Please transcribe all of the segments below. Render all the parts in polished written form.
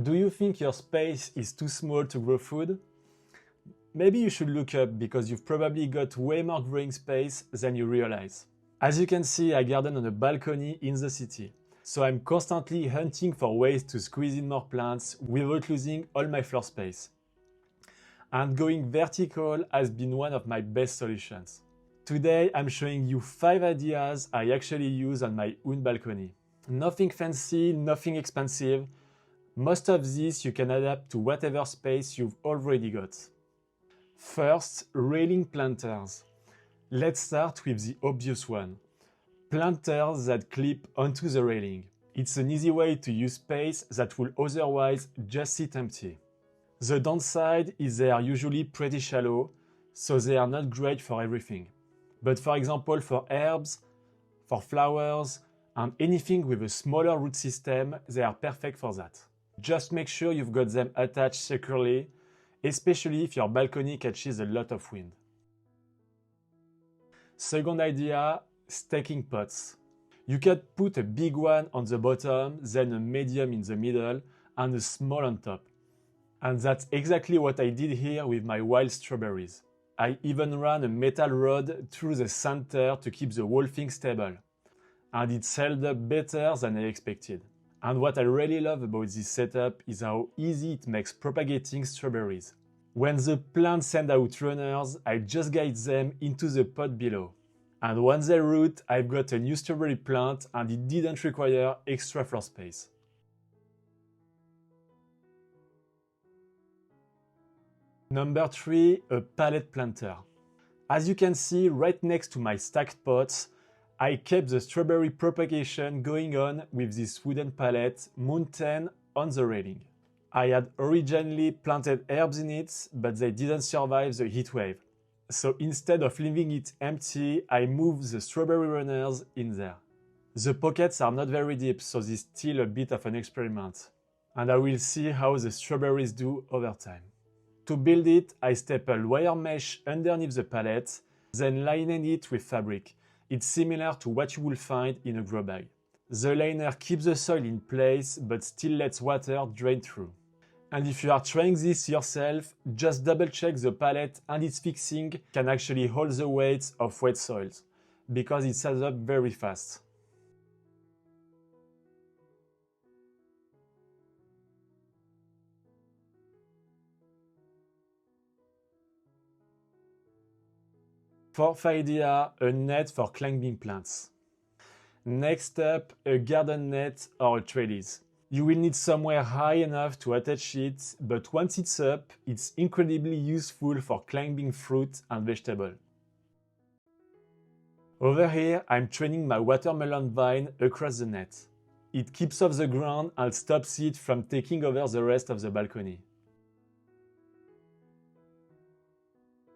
Do you think your space is too small to grow food? Maybe you should look up because you've probably got way more growing space than you realize. As you can see, I garden on a balcony in the city, so I'm constantly hunting for ways to squeeze in more plants without losing all my floor space. And going vertical has been one of my best solutions. Today I'm showing you 5 ideas I actually use on my own balcony. Nothing fancy, nothing expensive. Most of these you can adapt to whatever space you've already got. First, railing planters. Let's start with the obvious one. Planters that clip onto the railing. It's an easy way to use space that would otherwise just sit empty. The downside is they are usually pretty shallow, so they are not great for everything. But for example, for herbs, for flowers, and anything with a smaller root system, they are perfect for that. Just make sure you've got them attached securely, especially if your balcony catches a lot of wind. Second idea, stacking pots. You can put a big one on the bottom, then a medium in the middle, and a small on top. And that's exactly what I did here with my wild strawberries. I even ran a metal rod through the center to keep the whole thing stable. And it's held up better than I expected. And what I really love about this setup is how easy it makes propagating strawberries. When the plants send out runners, I just guide them into the pot below. And once they root, I've got a new strawberry plant and it didn't require extra floor space. Number 3, a pallet planter. As you can see right next to my stacked pots, I kept the strawberry propagation going on with this wooden pallet mounted on the railing. I had originally planted herbs in it, but they didn't survive the heat wave. So instead of leaving it empty, I moved the strawberry runners in there. The pockets are not very deep, so this is still a bit of an experiment. And I will see how the strawberries do over time. To build it, I stapled wire mesh underneath the pallet, then lined it with fabric. It's similar to what you will find in a grow bag. The liner keeps the soil in place but still lets water drain through. And if you are trying this yourself, just double check the pallet and its fixing can actually hold the weight of wet soils, because it sets up very fast. Fourth idea, a net for climbing plants. Next up, a garden net or a trellis. You will need somewhere high enough to attach it, but once it's up, it's incredibly useful for climbing fruit and vegetables. Over here, I'm training my watermelon vine across the net. It keeps off the ground and stops it from taking over the rest of the balcony.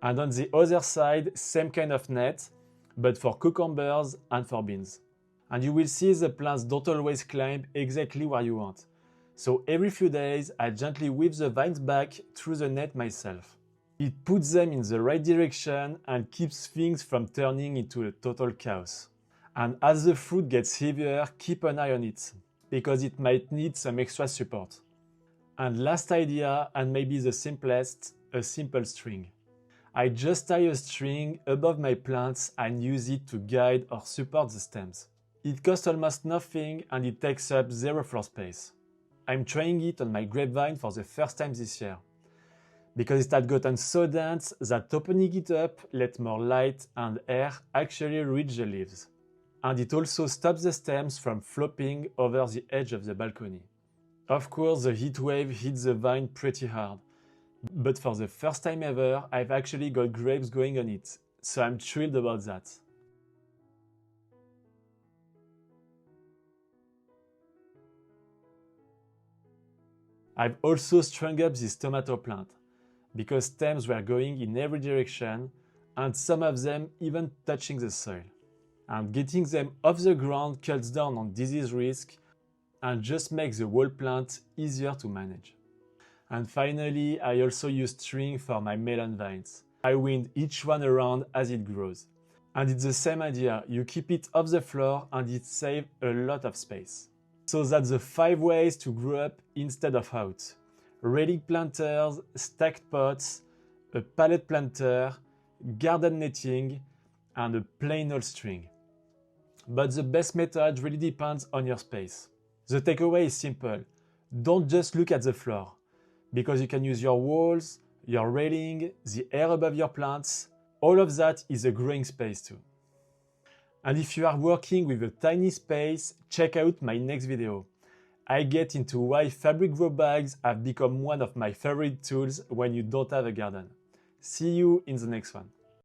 And on the other side, same kind of net, but for cucumbers and for beans. And you will see the plants don't always climb exactly where you want. So every few days, I gently whip the vines back through the net myself. It puts them in the right direction and keeps things from turning into a total chaos. And as the fruit gets heavier, keep an eye on it, because it might need some extra support. And last idea, and maybe the simplest, a simple string. I just tie a string above my plants and use it to guide or support the stems. It costs almost nothing and it takes up zero floor space. I'm trying it on my grapevine for the first time this year, because it had gotten so dense that opening it up let more light and air actually reach the leaves. And it also stops the stems from flopping over the edge of the balcony. Of course, the heat wave hits the vine pretty hard, but for the first time ever, I've actually got grapes going on it, so I'm thrilled about that. I've also strung up this tomato plant, because stems were going in every direction, and some of them even touching the soil. And getting them off the ground cuts down on disease risk and just makes the whole plant easier to manage. And finally, I also use string for my melon vines. I wind each one around as it grows. And it's the same idea, you keep it off the floor and it saves a lot of space. So that's the 5 ways to grow up instead of out. Railing planters, stacked pots, a pallet planter, garden netting, and a plain old string. But the best method really depends on your space. The takeaway is simple. Don't just look at the floor, because you can use your walls, your railing, the air above your plants. All of that is a growing space too. And if you are working with a tiny space, check out my next video. I get into why fabric grow bags have become one of my favorite tools when you don't have a garden. See you in the next one.